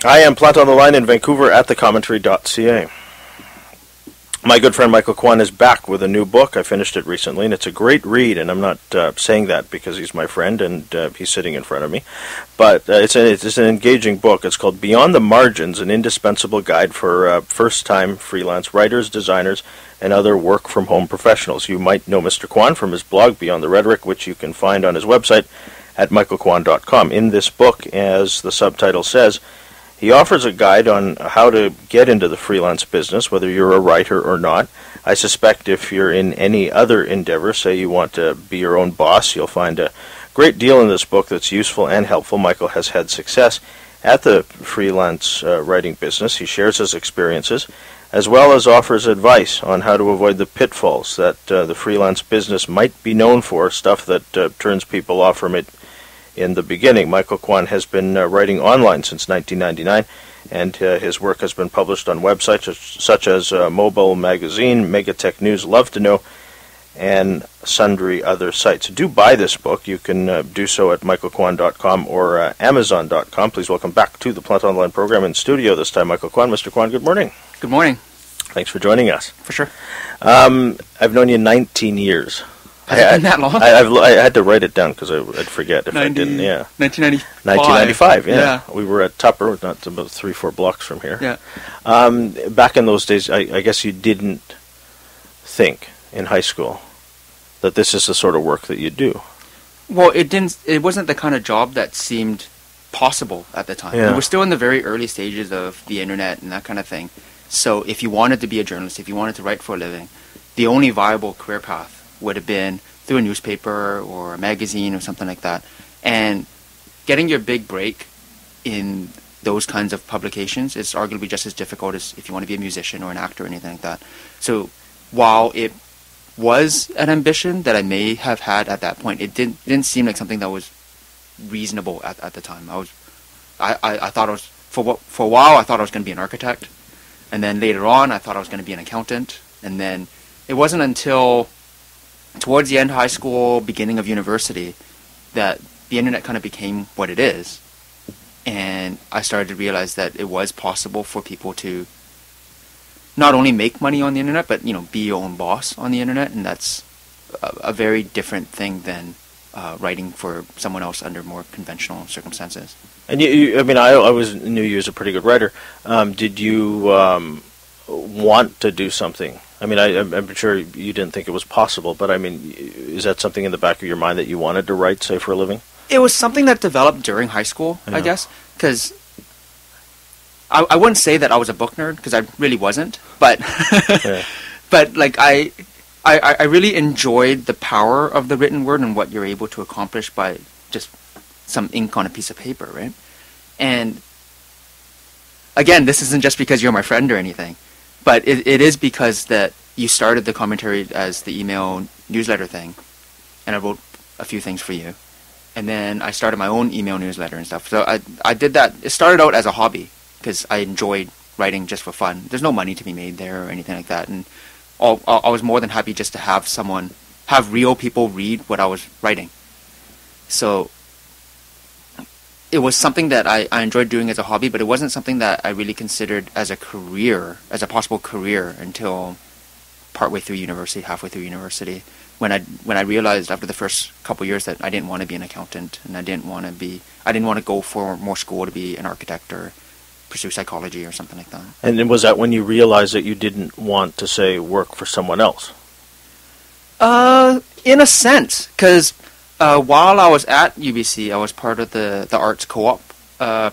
I am Planta on the line in Vancouver at thecommentary.ca. My good friend Michael Kwan is back with a new book. I finished it recently, and it's a great read, and I'm not saying that because he's my friend and he's sitting in front of me, but it's an engaging book. It's called Beyond the Margins, an indispensable guide for first-time freelance writers, designers, and other work-from-home professionals. You might know Mr. Kwan from his blog, Beyond the Rhetoric, which you can find on his website at michaelkwan.com. In this book, as the subtitle says, he offers a guide on how to get into the freelance business, whether you're a writer or not. I suspect if you're in any other endeavor, say you want to be your own boss, you'll find a great deal in this book that's useful and helpful. Michael has had success at the freelance writing business. He shares his experiences, as well as offers advice on how to avoid the pitfalls that the freelance business might be known for, stuff that turns people off from it in the beginning. Michael Kwan has been writing online since 1999, and his work has been published on websites such as Mobile Magazine, Megatech News, Love to Know, and sundry other sites. Do buy this book. You can do so at michaelkwan.com or amazon.com. Please welcome back to the Planta Online program in studio this time, Michael Kwan. Mr. Kwan, good morning. Good morning. Thanks for joining us. For sure. I've known you 19 years. Has it been that long? I had to write it down because I'd forget if I didn't. Yeah, 1995. Yeah, we were at Tupper, not about 3-4 blocks from here. Yeah. Back in those days, I guess you didn't think in high school that this is the sort of work that you do. Well, it didn't. It wasn't the kind of job that seemed possible at the time. Yeah. We were still in the very early stages of the internet and that kind of thing. So, if you wanted to be a journalist, if you wanted to write for a living, the only viable career path would have been through a newspaper or a magazine or something like that. And getting your big break in those kinds of publications is arguably just as difficult as if you want to be a musician or an actor or anything like that. So while it was an ambition that I may have had at that point, it didn't seem like something that was reasonable at the time. I thought I was, for a while I thought I was going to be an architect, and then later on I thought I was going to be an accountant, and then it wasn't until towards the end of high school, beginning of university, that the internet kind of became what it is. And I started to realize that it was possible for people to not only make money on the internet, but, be your own boss on the internet. And that's a very different thing than writing for someone else under more conventional circumstances. And I always knew you as a pretty good writer. Did you want to do something? I mean, I'm sure you didn't think it was possible, but I mean, is that something in the back of your mind that you wanted to write, say, for a living? It was something that developed during high school, Yeah. I guess, because I wouldn't say that I was a book nerd, because I really wasn't, but Yeah. but like I really enjoyed the power of the written word and what you're able to accomplish by just some ink on a piece of paper, right? And again, this isn't just because you're my friend or anything. But it is because that you started the commentary as the email newsletter thing, and I wrote a few things for you. And then I started my own email newsletter and stuff. So I did that. It started out as a hobby because I enjoyed writing just for fun. There's no money to be made there or anything like that. And I was more than happy just to have real people read what I was writing. So it was something that I enjoyed doing as a hobby, but it wasn't something that I really considered as a possible career until halfway through university, when I realized after the first couple of years that I didn't want to be an accountant, and I didn't want to go for more school to be an architect or pursue psychology or something like that. And then was that when you realized that you didn't want to, say, work for someone else? In a sense, because while I was at UBC, I was part of the arts co-op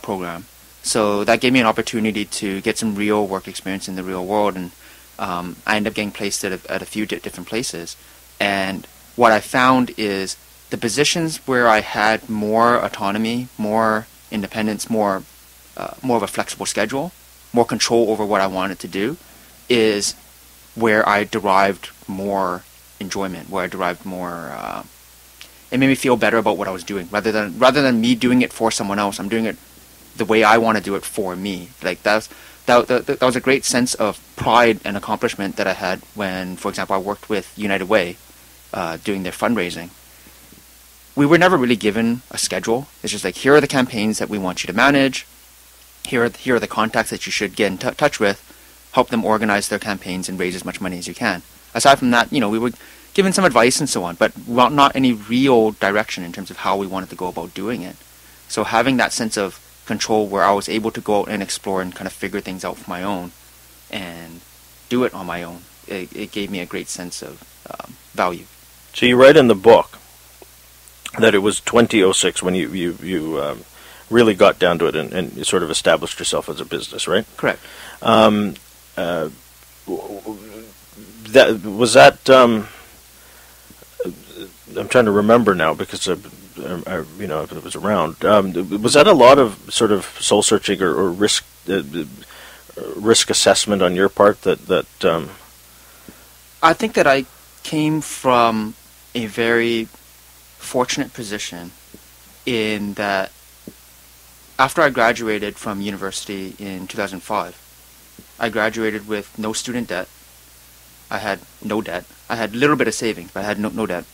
program. So that gave me an opportunity to get some real work experience in the real world, and I ended up getting placed at a few different places. And what I found is the positions where I had more autonomy, more independence, more of a flexible schedule, more control over what I wanted to do, is where I derived more enjoyment, where I derived more. It made me feel better about what I was doing, rather than me doing it for someone else. I'm doing it the way I want to do it for me. Like that was a great sense of pride and accomplishment that I had when, for example, I worked with United Way, doing their fundraising. We were never really given a schedule. It's just like, here are the campaigns that we want you to manage. here are the contacts that you should get in touch with, help them organize their campaigns and raise as much money as you can. Aside from that, we were given some advice and so on, but not any real direction in terms of how we wanted to go about doing it. So having that sense of control where I was able to go out and explore and kind of figure things out for my own and do it on my own, it gave me a great sense of value. So you write in the book that it was 2006 when you really got down to it and sort of established yourself as a business, right? Correct. I'm trying to remember now because it was around. Was that a lot of sort of soul searching or risk assessment on your part? I think that I came from a very fortunate position in that after I graduated from university in 2005, I graduated with no student debt. I had no debt. I had a little bit of savings, but I had no debt.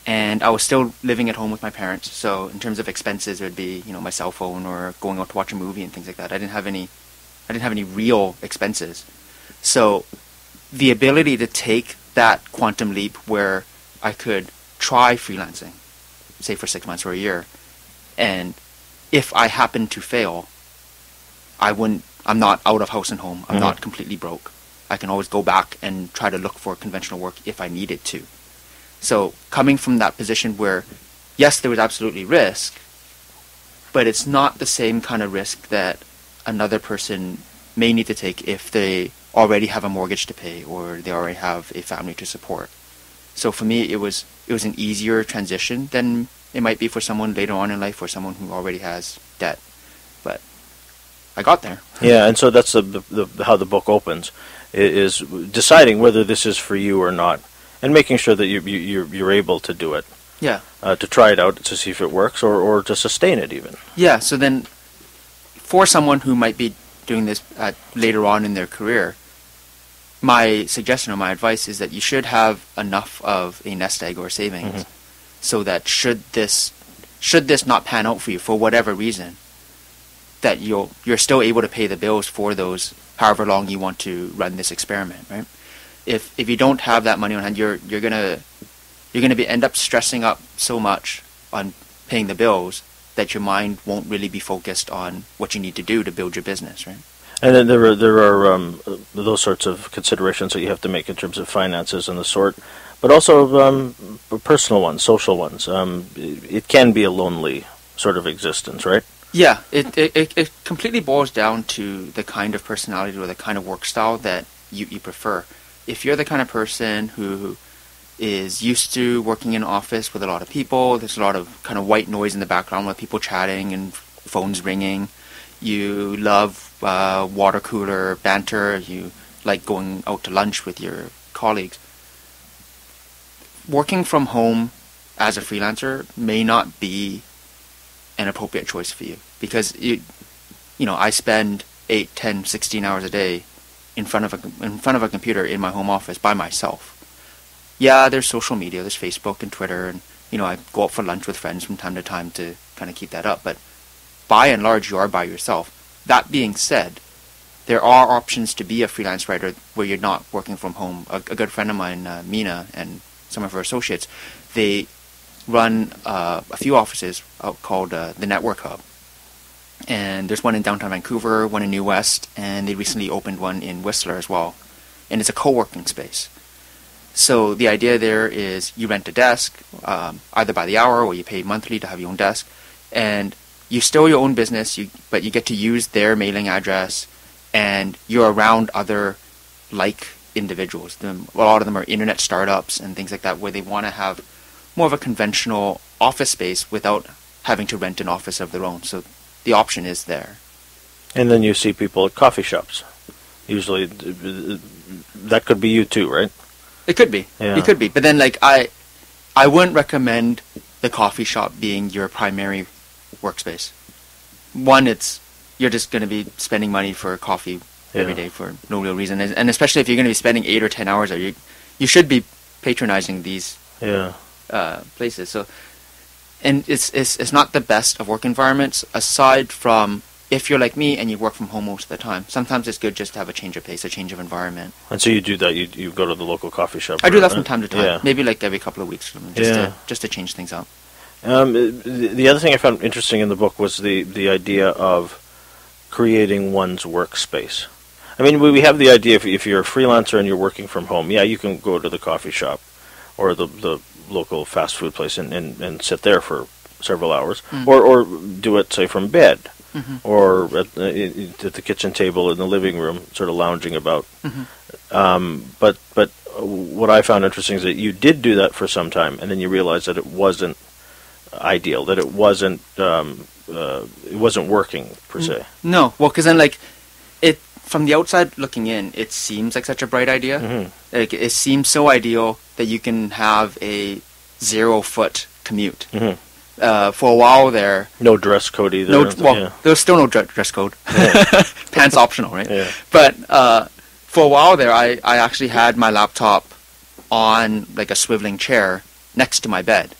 And I was still living at home with my parents. So in terms of expenses, it would be, my cell phone or going out to watch a movie and things like that. I didn't have any real expenses. So the ability to take that quantum leap where I could try freelancing, say for 6 months or a year, and if I happen to fail, I'm not out of house and home. I'm not completely broke. I can always go back and try to look for conventional work if I needed to. So coming from that position where, yes, there was absolutely risk, but it's not the same kind of risk that another person may need to take if they already have a mortgage to pay or they already have a family to support. So for me, it was an easier transition than it might be for someone later on in life or someone who already has debt. But I got there. Yeah, and so that's how the book opens, is deciding whether this is for you or not, and making sure that you're able to do it. Yeah. To try it out to see if it works or to sustain it even. Yeah, so then for someone who might be doing this later on in their career, my suggestion or my advice is that you should have enough of a nest egg or savings so that should this not pan out for you for whatever reason, that you're still able to pay the bills for those however long you want to run this experiment, right? If you don't have that money on hand, you're gonna end up stressing up so much on paying the bills that your mind won't really be focused on what you need to do to build your business, right? And then there are those sorts of considerations that you have to make in terms of finances and the sort, but also personal ones, social ones. It can be a lonely sort of existence, right? Yeah, it completely boils down to the kind of personality or the kind of work style that you prefer. If you're the kind of person who is used to working in an office with a lot of people, there's a lot of kind of white noise in the background with people chatting and phones ringing, you love water cooler banter, you like going out to lunch with your colleagues, working from home as a freelancer may not be an appropriate choice for you, because I spend 8, 10, 16 hours a day in front of a computer in my home office by myself. Yeah, there's social media, there's Facebook and Twitter, and I go out for lunch with friends from time to time to kind of keep that up, but by and large you are by yourself. That being said, there are options to be a freelance writer where you're not working from home. A good friend of mine, Mina, and some of her associates, they run a few offices called the Network Hub. And there's one in downtown Vancouver, one in New West, and they recently opened one in Whistler as well. And it's a co-working space. So the idea there is you rent a desk, either by the hour or you pay monthly to have your own desk. And you still your own business, but you get to use their mailing address, and you're around other like individuals. A lot of them are internet startups and things like that, where they want to have more of a conventional office space without having to rent an office of their own. So the option is there. And then you see people at coffee shops. Usually, that could be you too, right? It could be. Yeah. It could be. But then, I wouldn't recommend the coffee shop being your primary workspace. One, you're just going to be spending money for coffee every day for no real reason, and especially if you're going to be spending 8 or 10 hours there, you should be patronizing these places. So, and it's not the best of work environments, aside from if you're like me and you work from home most of the time, sometimes it's good just to have a change of pace, a change of environment. And so you do that. You go to the local coffee shop. I do that from time to time. Yeah. Maybe like every couple of weeks, just to change things up. The other thing I found interesting in the book was the idea of creating one's workspace. I mean, we have the idea if you're a freelancer and you're working from home, yeah, you can go to the coffee shop or the local fast food place and sit there for several hours, or do it, say, from bed, or at the kitchen table in the living room, sort of lounging about. But what I found interesting is that you did do that for some time, and then you realized that it wasn't ideal, that it wasn't working per se. No, well, because then like it from the outside looking in, it seems like such a bright idea. Like it seems so ideal that you can have a 0-foot commute. For a while there, no dress code either. There's still no dress code. Pants optional, right? Yeah. But for a while there, I actually had my laptop on like a swiveling chair next to my bed.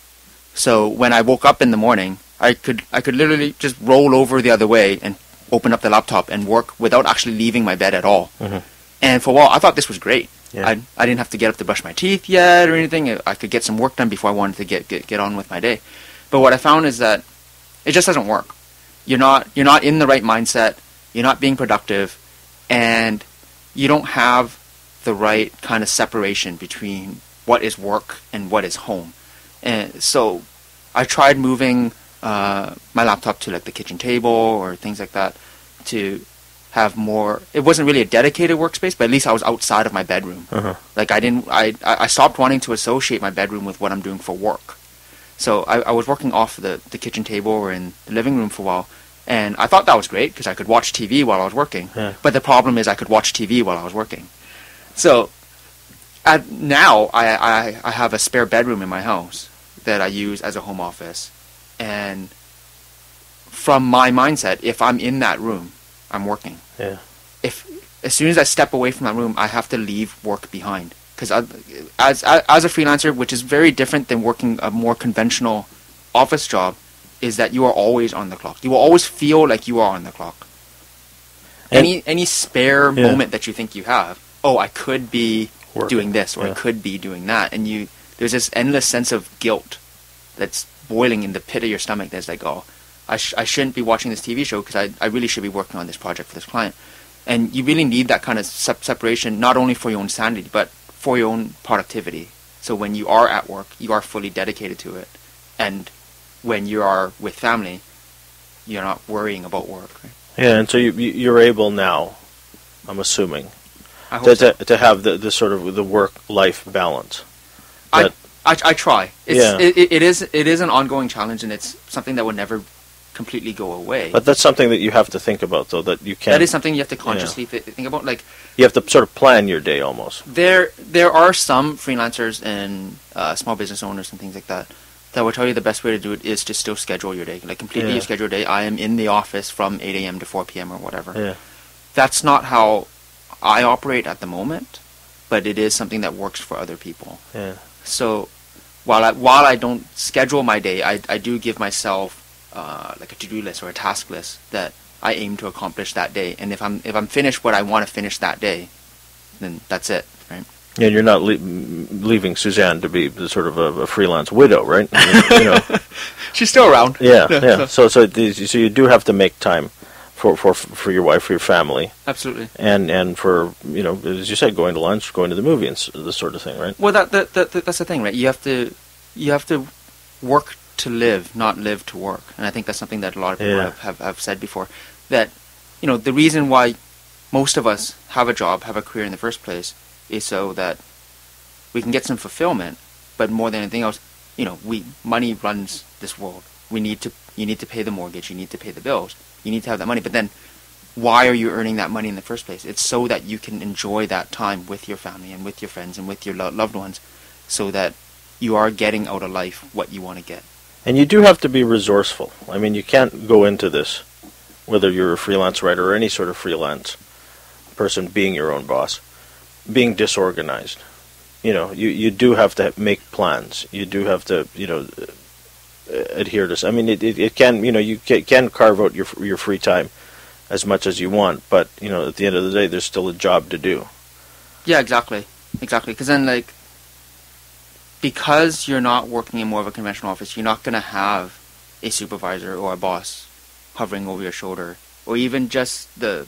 So when I woke up in the morning, I could literally just roll over the other way and open up the laptop and work without actually leaving my bed at all. And for a while, I thought this was great. Yeah. I didn't have to get up to brush my teeth yet or anything. I could get some work done before I wanted to get on with my day. But what I found is that it just doesn't work. You're not in the right mindset. You're not being productive, and you don't have the right kind of separation between what is work and what is home. And so I tried moving my laptop to like the kitchen table or things like that to have more. It wasn't really a dedicated workspace, but at least I was outside of my bedroom. Like I stopped wanting to associate my bedroom with what I'm doing for work. So I was working off the kitchen table or in the living room for a while, and I thought that was great because I could watch TV while I was working. But the problem is I could watch TV while I was working. So now I have a spare bedroom in my house that I use as a home office. And from my mindset, if I'm in that room, I'm working. As soon as I step away from that room, I have to leave work behind. Because as a freelancer, which is very different than working a more conventional office job, is that you are always on the clock. You will always feel like you are on the clock. Any spare moment that you think you have, I could be doing this or I could be doing that, and there's this endless sense of guilt that's boiling in the pit of your stomach. That's like, I shouldn't be watching this TV show because I really should be working on this project for this client. And you really need that kind of separation, not only for your own sanity, but for your own productivity. So when you are at work, you are fully dedicated to it. And when you are with family, you're not worrying about work. Right? Yeah, and so you're able now, I'm assuming, to have the sort of the work-life balance. I try. It is an ongoing challenge, and it's something that would never completely go away. But that's something that you have to think about, though, that you can't... That is something you have to consciously think about. Like, you have to sort of plan your day, almost. There are some freelancers and small business owners and things like that will tell you the best way to do it is to still schedule your day. Like, completely schedule your day. I am in the office from 8 a.m. to 4 p.m. or whatever. Yeah. That's not how I operate at the moment, but it is something that works for other people. Yeah. So, while I don't schedule my day, I do give myself like a to-do list or a task list that I aim to accomplish that day. And if I'm finished what I want to finish that day, then that's it, right? Yeah, you're not leaving Suzanne to be sort of a freelance widow, right? You know. She's still around. Yeah. So you do have to make time for your wife, for your family. Absolutely. And for, as you said, going to lunch, going to the movie, and this sort of thing, right? Well, that's the thing, right? You have to work to live, not live to work. And I think that's something that a lot of people have said before. That, the reason why most of us have a job, have a career in the first place, is so that we can get some fulfillment. But more than anything else, money runs this world. You need to pay the mortgage, you need to pay the bills, you need to have that money. But then, why are you earning that money in the first place? It's so that you can enjoy that time with your family and with your friends and with your loved ones, so that you are getting out of life what you want to get. And you do have to be resourceful. I mean, you can't go into this, whether you're a freelance writer or any sort of freelance person, being your own boss, being disorganized. You do have to make plans. You do have to, adhere to. I mean, it can, you can carve out your free time as much as you want, but at the end of the day, there's still a job to do. Yeah, exactly. Because then, because you're not working in more of a conventional office, you're not going to have a supervisor or a boss hovering over your shoulder, or even just the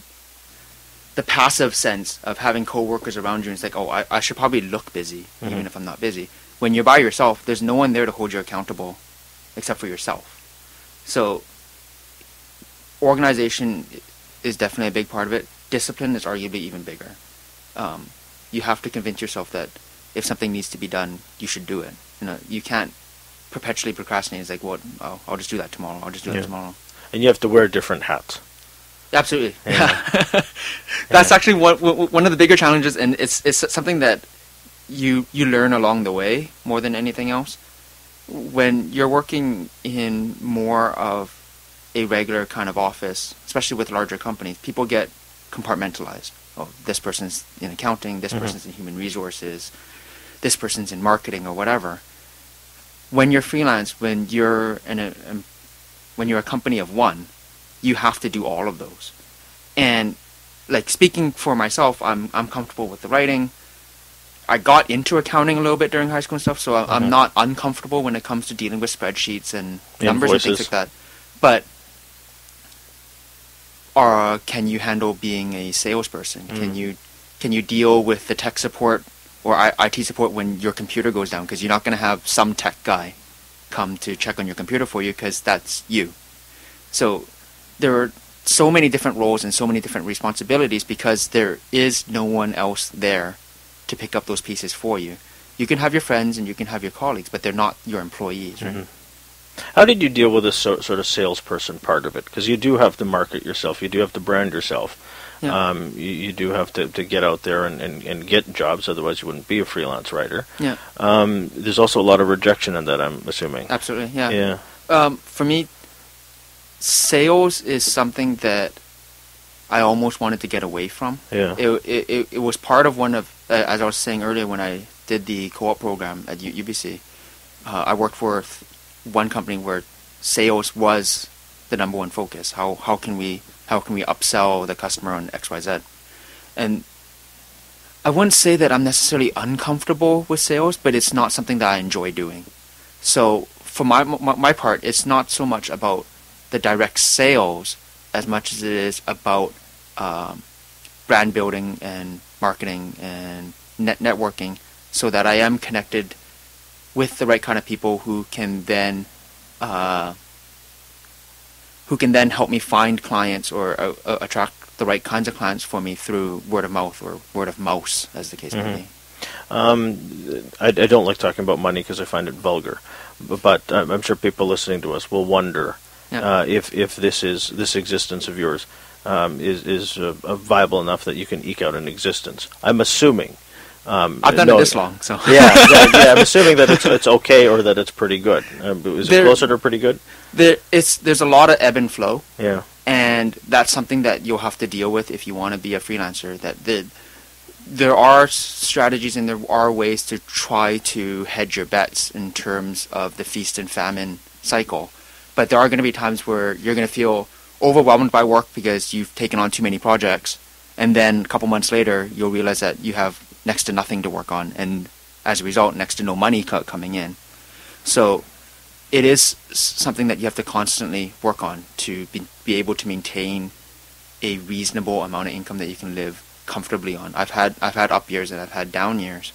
passive sense of having coworkers around you. And it's like, oh, I should probably look busy, even if I'm not busy. When you're by yourself, there's no one there to hold you accountable except for yourself. So organization is definitely a big part of it. Discipline is arguably even bigger. You have to convince yourself that if something needs to be done, you should do it. You can't perpetually procrastinate. It's like, well, I'll just do that tomorrow. I'll just do that tomorrow. And you have to wear different hats. Absolutely. Yeah. That's actually one of the bigger challenges, and it's something that you learn along the way more than anything else. When you're working in more of a regular kind of office, especially with larger companies, people get compartmentalized. Oh, this person's in accounting, this person's in human resources, this person's in marketing or whatever. When you're freelance, when you're a company of one, you have to do all of those. And speaking for myself, I'm comfortable with the writing. I got into accounting a little bit during high school and stuff, so I'm not uncomfortable when it comes to dealing with spreadsheets and numbers and things like that. But can you handle being a salesperson? Can you deal with the tech support or IT support when your computer goes down? Because you're not going to have some tech guy come to check on your computer for you, because that's you. So there are so many different roles and so many different responsibilities because there is no one else there to pick up those pieces for you. You can have your friends and you can have your colleagues, but they're not your employees, right? How did you deal with this sort of salesperson part of it? Because you do have to market yourself, you do have to brand yourself. Yeah. You do have to get out there and get jobs, otherwise you wouldn't be a freelance writer. Yeah. There's also a lot of rejection in that, I'm assuming. Absolutely, yeah. For me, sales is something that I almost wanted to get away from. Yeah. It was part of one of, as I was saying earlier, when I did the co-op program at UBC, I worked for one company where sales was the number one focus. How can we upsell the customer on XYZ? And I wouldn't say that I'm necessarily uncomfortable with sales, but it's not something that I enjoy doing. So for my part, it's not so much about the direct sales as much as it is about brand building and marketing and networking, so that I am connected with the right kind of people who can then help me find clients or attract the right kinds of clients for me through word of mouth or word of mouse, as the case may be. I don't like talking about money because I find it vulgar, but I'm sure people listening to us will wonder if this existence of yours is viable enough that you can eke out an existence. I'm assuming. I've done it this long, so yeah. I'm assuming that it's okay or that it's pretty good. Is it closer to pretty good? There's a lot of ebb and flow. Yeah, and that's something that you'll have to deal with if you want to be a freelancer. There are strategies and there are ways to try to hedge your bets in terms of the feast and famine cycle, but there are going to be times where you're going to feel overwhelmed by work because you've taken on too many projects, and then a couple months later you'll realize that you have next to nothing to work on, and as a result, next to no money coming in. So it is something that you have to constantly work on to be able to maintain a reasonable amount of income that you can live comfortably on. I've had up years and I've had down years,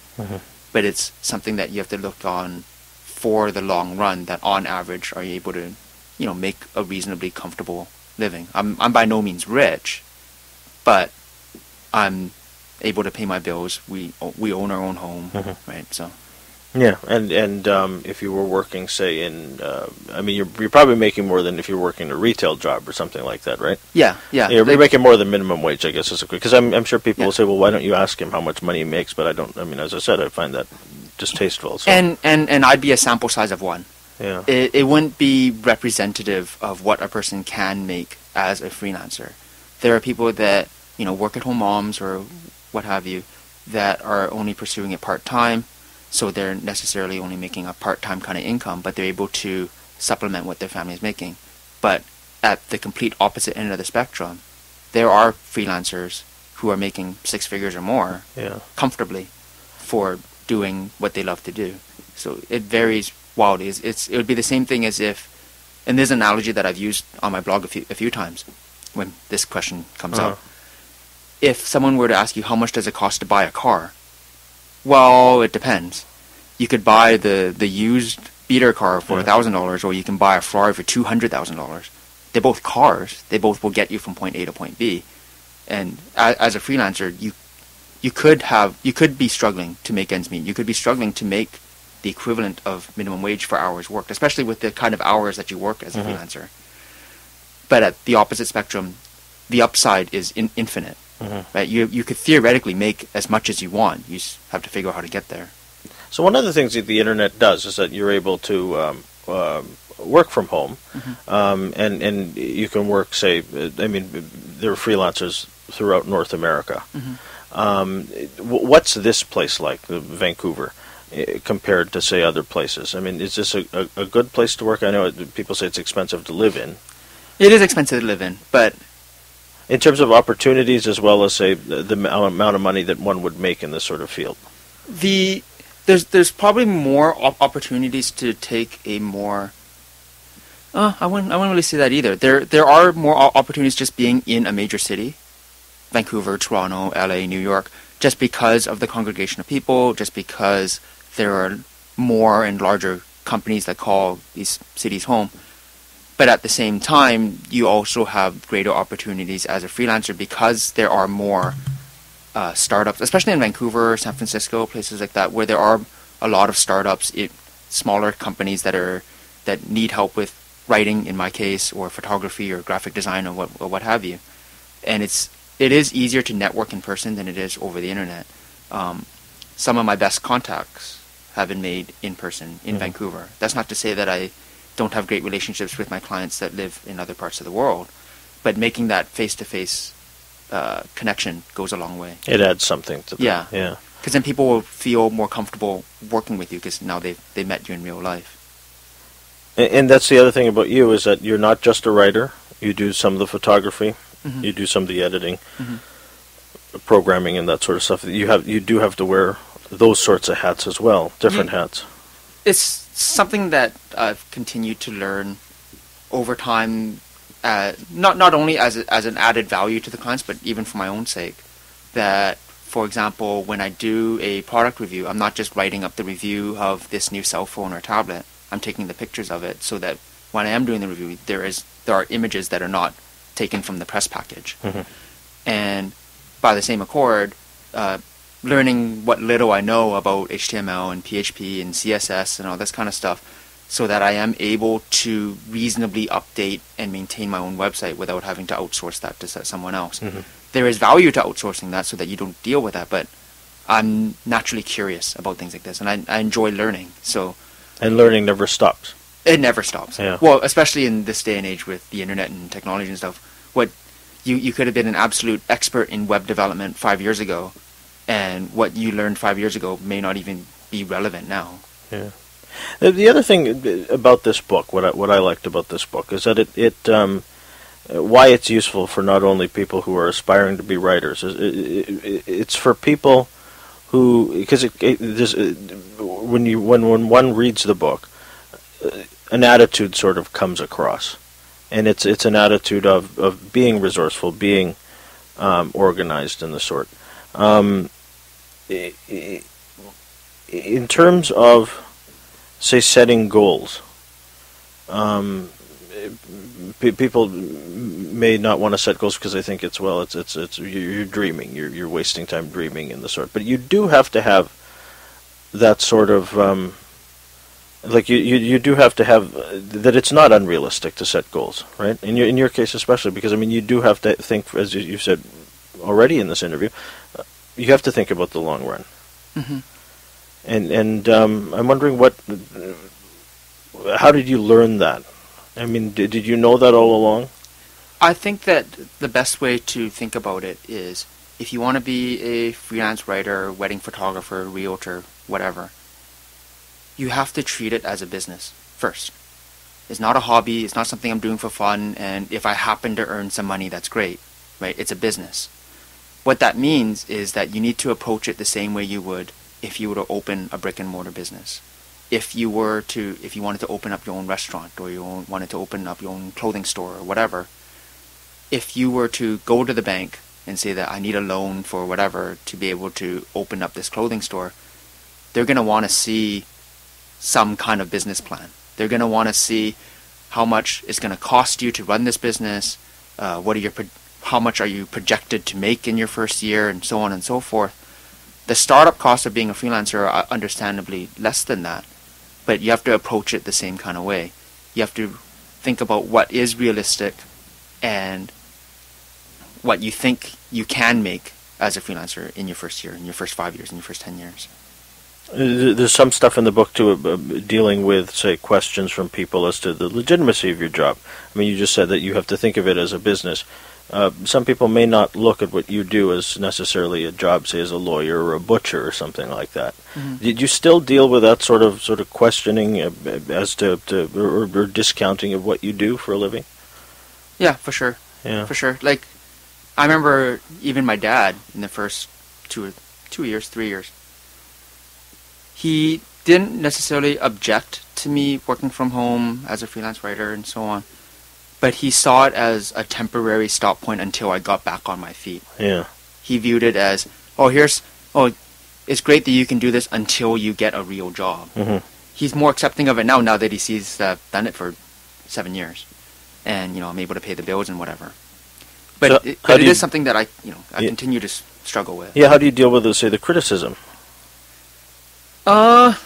but it's something that you have to look on for the long run. That on average, are you able to, make a reasonably comfortable living? I'm by no means rich, but I'm able to pay my bills. We own our own home, right? So. Yeah, and if you were working, say, in, you're probably making more than if you're working a retail job or something like that, right? Yeah. You're making more than minimum wage, I guess, because I'm sure people will say, well, why don't you ask him how much money he makes? But I don't. As I said, I find that distasteful. So. And I'd be a sample size of one. Yeah. It wouldn't be representative of what a person can make as a freelancer. There are people that work-at-home moms or what have you that are only pursuing it part-time. So they're necessarily only making a part-time kind of income, but they're able to supplement what their family is making. But at the complete opposite end of the spectrum, there are freelancers who are making six figures or more Yeah. comfortably for doing what they love to do. So it varies wildly. It would be the same thing as if, and there's an analogy that I've used on my blog a few times when this question comes up. If someone were to ask you how much does it cost to buy a car, well, it depends. You could buy the used beater car for $1,000, or you can buy a Ferrari for $200,000. They're both cars. They both will get you from point A to point B. And as a freelancer, you could be struggling to make ends meet. You could be struggling to make the equivalent of minimum wage for hours worked, especially with the kind of hours that you work as a freelancer. But at the opposite spectrum, the upside is infinite. Right? You could theoretically make as much as you want. You just have to figure out how to get there. So one of the things that the internet does is that you're able to work from home, and you can work, say, there are freelancers throughout North America. What's this place like, Vancouver, compared to, say, other places? I mean, is this a good place to work? I know people say it's expensive to live in. It is expensive to live in, but in terms of opportunities, as well as, say, the amount of money that one would make in this sort of field. There's probably more opportunities to take a more. I wouldn't really say that either. There are more opportunities just being in a major city, Vancouver, Toronto, LA, New York, just because of the congregation of people, just because there are more and larger companies that call these cities home. But at the same time, you also have greater opportunities as a freelancer because there are more startups, especially in Vancouver, San Francisco, places like that, where there are a lot of startups, smaller companies that need help with writing, in my case, or photography or graphic design or what have you. And it is easier to network in person than it is over the internet. Some of my best contacts have been made in person in Vancouver. That's not to say that I don't have great relationships with my clients that live in other parts of the world, but making that face-to-face connection goes a long way. It adds something to that. Yeah. Because then people will feel more comfortable working with you because now they've met you in real life. And that's the other thing about you, is that you're not just a writer. You do some of the photography. You do some of the editing, programming, and that sort of stuff. You do have to wear those sorts of hats as well, different hats. It's something that I've continued to learn over time, not only as an added value to the clients, but even for my own sake. That, for example, when I do a product review, I'm not just writing up the review of this new cell phone or tablet. I'm taking the pictures of it so that when I am doing the review, there are images that are not taken from the press package. And by the same accord, learning what little I know about HTML and PHP and CSS and all this kind of stuff, so that I am able to reasonably update and maintain my own website without having to outsource that to someone else. There is value to outsourcing that so that you don't deal with that, but I'm naturally curious about things like this, and I enjoy learning. And learning never stops. It never stops. Yeah. Well, especially in this day and age with the internet and technology and stuff. What you could have been an absolute expert in web development 5 years ago, and what you learned 5 years ago may not even be relevant now. Yeah. The other thing about this book, what I liked about this book, is that why it's useful for not only people who are aspiring to be writers. It's for people who, because when one reads the book, an attitude sort of comes across, and it's an attitude of being resourceful, being organized, and the sort. In terms of, say, setting goals, people may not want to set goals because they think it's you're dreaming, you're wasting time dreaming, and the sort. But you do have to have that sort of you do have to have that. It's not unrealistic to set goals, right? In your case especially, because you do have to think, as you said already in this interview, you have to think about the long run. And I'm wondering how did you learn that? Did you know that all along? I think that the best way to think about it is, if you want to be a freelance writer, wedding photographer, realtor, whatever, you have to treat it as a business first. It's not a hobby. It's not something I'm doing for fun, and if I happen to earn some money, that's great. right? It's a business. What that means is that you need to approach it the same way you would if you were to open a brick and mortar business. If you wanted to open up your own restaurant, or you wanted to open up your own clothing store or whatever, if you were to go to the bank and say that I need a loan for whatever to be able to open up this clothing store, they're going to want to see some kind of business plan. They're going to want to see how much it's going to cost you to run this business, how much are you projected to make in your first year, and so on and so forth. The startup costs of being a freelancer are understandably less than that, but you have to approach it the same kind of way. You have to think about what is realistic and what you think you can make as a freelancer in your first year, in your first 5 years, in your first 10 years. There's some stuff in the book too dealing with, say, questions from people as to the legitimacy of your job. I mean, you just said that you have to think of it as a business. Some people may not look at what you do as necessarily a job, say, as a lawyer or a butcher or something like that. Mm-hmm. Did you still deal with that sort of questioning as to or discounting of what you do for a living? Yeah, for sure. Yeah, for sure. Like, I remember even my dad in the first 3 years, he didn't necessarily object to me working from home as a freelance writer and so on, but he saw it as a temporary stop point until I got back on my feet. Yeah. He viewed it as, it's great that you can do this until you get a real job. Mm-hmm. He's more accepting of it now that he sees that I've done it for 7 years, and I'm able to pay the bills and whatever. But it is something that I continue to struggle with. Yeah, how do you deal with, say, the criticism? More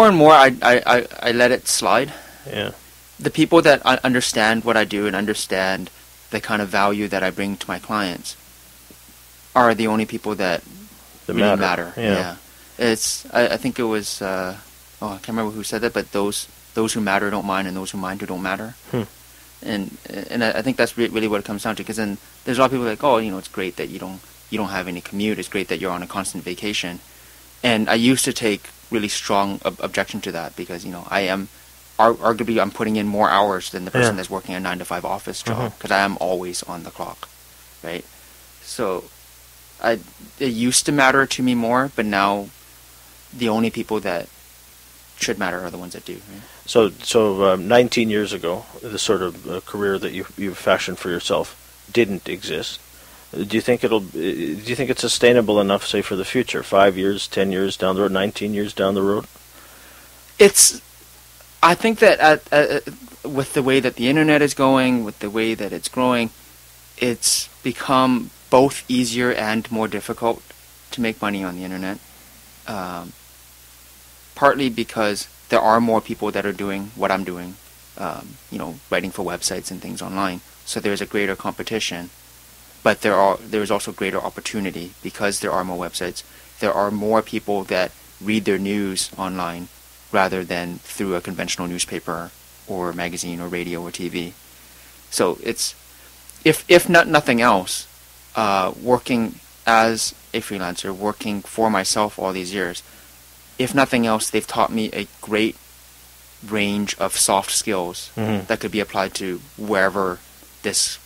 and more, I let it slide. Yeah. The people that understand what I do and understand the kind of value that I bring to my clients are the only people that really matter. Yeah. I think it was I can't remember who said that, but those who matter don't mind, and those who mind don't matter. And I think that's really what it comes down to. Because then there's a lot of people like, it's great that you don't have any commute. It's great that you're on a constant vacation. And I used to take really strong objection to that, because I am arguably I'm putting in more hours than the person that's working a 9-to-5 office job, because I am always on the clock, right? So it used to matter to me more, but now the only people that should matter are the ones that do. Right? So 19 years ago, the sort of career that you've fashioned for yourself didn't exist. Do you think it's sustainable enough, say, for the future? 5 years, 10 years down the road, 19 years down the road? I think that with the way that the internet is going, with the way that it's growing, it's become both easier and more difficult to make money on the internet. Partly because there are more people that are doing what I'm doing, writing for websites and things online. So there's a greater competition. But there is also greater opportunity, because there are more websites. There are more people that read their news online rather than through a conventional newspaper or magazine or radio or TV. So it's, if nothing else, working as a freelancer, working for myself all these years, if nothing else, they've taught me a great range of soft skills that could be applied to wherever this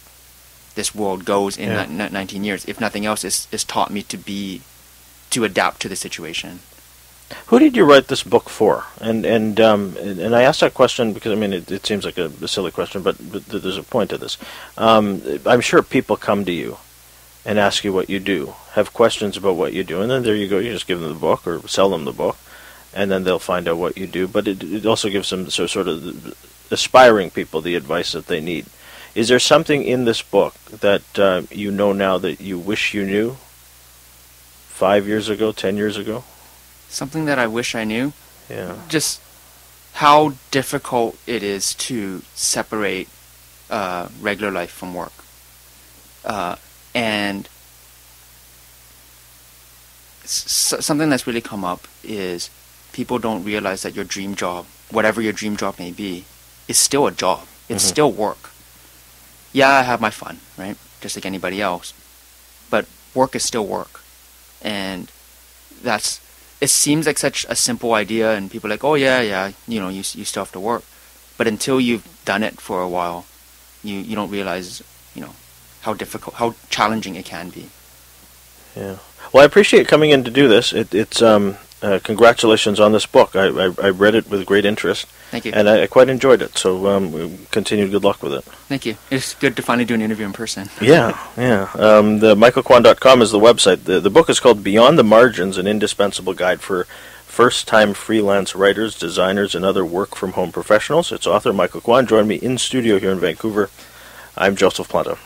world goes in 19 years. If nothing else, it's taught me to adapt to the situation. Who did you write this book for? And I asked that question because, it seems like a silly question, but there's a point to this. I'm sure people come to you and ask you what you do, have questions about what you do, and then there you go, you just give them the book or sell them the book, and then they'll find out what you do. But it also gives them sort of aspiring people the advice that they need. Is there something in this book that you know now that you wish you knew 5 years ago, 10 years ago? Something that I wish I knew? Yeah. Just how difficult it is to separate regular life from work. And something that's really come up is people don't realize that your dream job, whatever your dream job may be, is still a job. It's still work. Yeah, I have my fun, right? Just like anybody else. But work is still work. And it seems like such a simple idea, and people are like, oh yeah, you still have to work. But until you've done it for a while, you don't realize, how difficult, how challenging it can be. Yeah. Well, I appreciate coming in to do this. It's congratulations on this book. I read it with great interest. Thank you. And I quite enjoyed it. So continued good luck with it. Thank you. It's good to finally do an interview in person. Yeah. The michaelkwan.com is the website. The book is called Beyond the Margins, an indispensable guide for first-time freelance writers, designers, and other work-from-home professionals. Its author, Michael Kwan, joined me in studio here in Vancouver. I'm Joseph Planta.